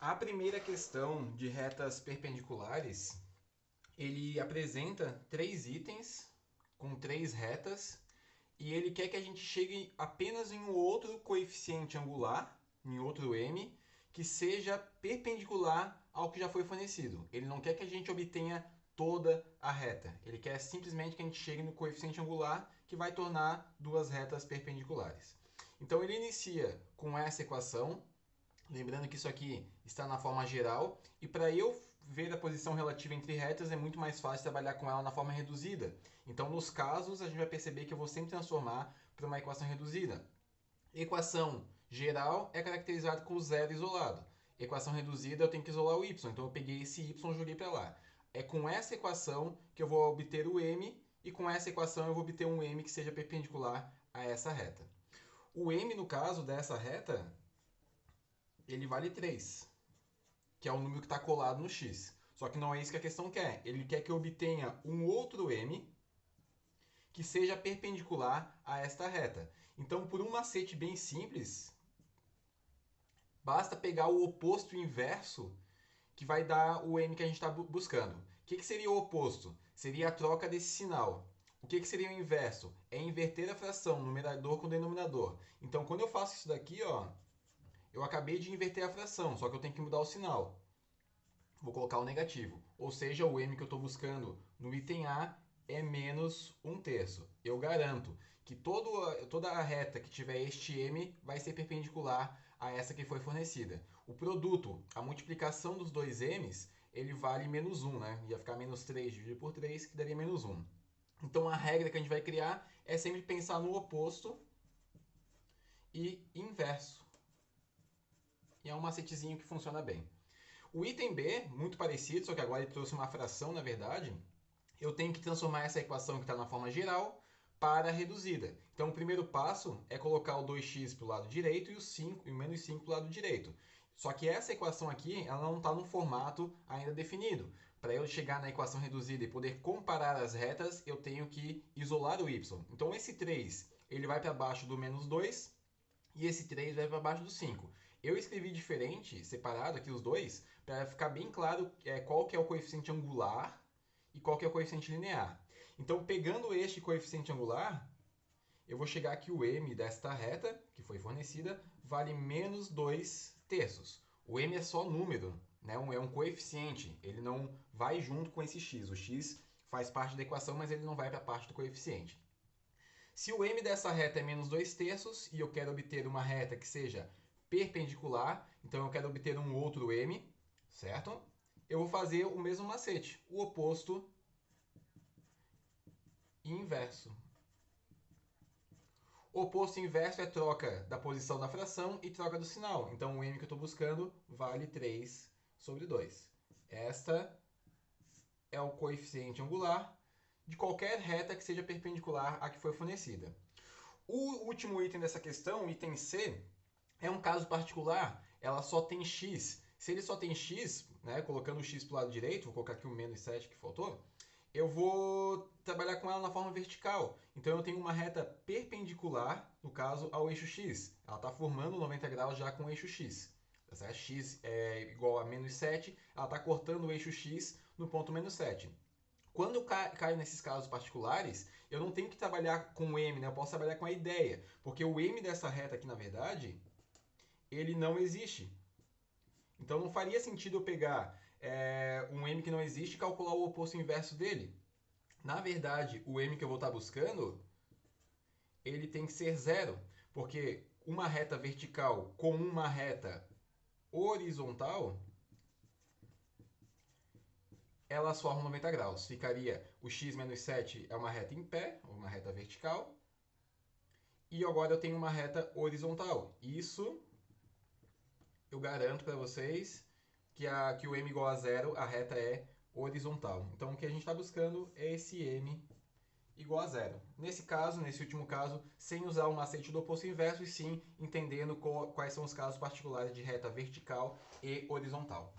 A primeira questão de retas perpendiculares, ele apresenta três itens com três retas e ele quer que a gente chegue apenas em um outro coeficiente angular, em outro m, que seja perpendicular ao que já foi fornecido. Ele não quer que a gente obtenha toda a reta. Ele quer simplesmente que a gente chegue no coeficiente angular que vai tornar duas retas perpendiculares. Então ele inicia com essa equação. Lembrando que isso aqui está na forma geral, e para eu ver a posição relativa entre retas é muito mais fácil trabalhar com ela na forma reduzida. Então, nos casos, a gente vai perceber que eu vou sempre transformar para uma equação reduzida. Equação geral é caracterizada com zero isolado. Equação reduzida eu tenho que isolar o y, então eu peguei esse y e joguei para lá. É com essa equação que eu vou obter o m, e com essa equação eu vou obter um m que seja perpendicular a essa reta. O m, no caso dessa reta, ele vale 3, que é o número que está colado no x. Só que não é isso que a questão quer. Ele quer que eu obtenha um outro m que seja perpendicular a esta reta. Então, por um macete bem simples, basta pegar o oposto inverso que vai dar o m que a gente está buscando. O que seria o oposto? Seria a troca desse sinal. O que seria o inverso? É inverter a fração, numerador com denominador. Então, quando eu faço isso daqui, ó, eu acabei de inverter a fração, só que eu tenho que mudar o sinal. Vou colocar o negativo. Ou seja, o m que eu estou buscando no item A é menos 1/3. Eu garanto que toda a reta que tiver este m vai ser perpendicular a essa que foi fornecida. O produto, a multiplicação dos dois m's, ele vale menos 1, né? Ia ficar menos 3 dividido por 3, que daria menos 1. Então, a regra que a gente vai criar é sempre pensar no oposto e inverso. E é um macetezinho que funciona bem. O item B, muito parecido, só que agora ele trouxe uma fração, na verdade. Eu tenho que transformar essa equação que está na forma geral para a reduzida. Então, o primeiro passo é colocar o 2x para o lado direito e o menos 5 para o lado direito. Só que essa equação aqui, ela não está num formato ainda definido. Para eu chegar na equação reduzida e poder comparar as retas, eu tenho que isolar o y. Então, esse 3 ele vai para baixo do menos 2 e esse 3 vai para baixo do 5. Eu escrevi diferente, separado aqui os dois, para ficar bem claro qual que é o coeficiente angular e qual que é o coeficiente linear. Então, pegando este coeficiente angular, eu vou chegar que o m desta reta, que foi fornecida, vale menos 2/3. O m é só número, né? É um coeficiente, ele não vai junto com esse x. O x faz parte da equação, mas ele não vai para a parte do coeficiente. Se o m dessa reta é menos 2/3 e eu quero obter uma reta que seja perpendicular, então eu quero obter um outro m, certo? Eu vou fazer o mesmo macete, o oposto e inverso. Oposto e inverso é troca da posição da fração e troca do sinal. Então, o m que eu estou buscando vale 3/2. Esta é o coeficiente angular de qualquer reta que seja perpendicular à que foi fornecida. O último item dessa questão, o item C, é um caso particular. Ela só tem x. Se ele só tem x, né, colocando o x para o lado direito, vou colocar aqui o menos 7 que faltou, eu vou trabalhar com ela na forma vertical. Então eu tenho uma reta perpendicular, no caso, ao eixo x. Ela está formando 90 graus já com o eixo x. Tá, x é igual a menos 7, ela está cortando o eixo x no ponto menos 7. Quando eu caio nesses casos particulares, eu não tenho que trabalhar com o m, né? Eu posso trabalhar com a ideia. Porque o m dessa reta aqui, na verdade, ele não existe. Então não faria sentido eu pegar um m que não existe e calcular o oposto inverso dele. Na verdade, o m que eu vou estar buscando, ele tem que ser zero, porque uma reta vertical com uma reta horizontal, elas formam 90 graus. Ficaria o x menos 7 é uma reta em pé, uma reta vertical, e agora eu tenho uma reta horizontal. Isso eu garanto para vocês que o m igual a zero, a reta é horizontal. Então, o que a gente está buscando é esse m igual a zero. Nesse caso, nesse último caso, sem usar o macete do oposto inverso, e sim entendendo quais são os casos particulares de reta vertical e horizontal.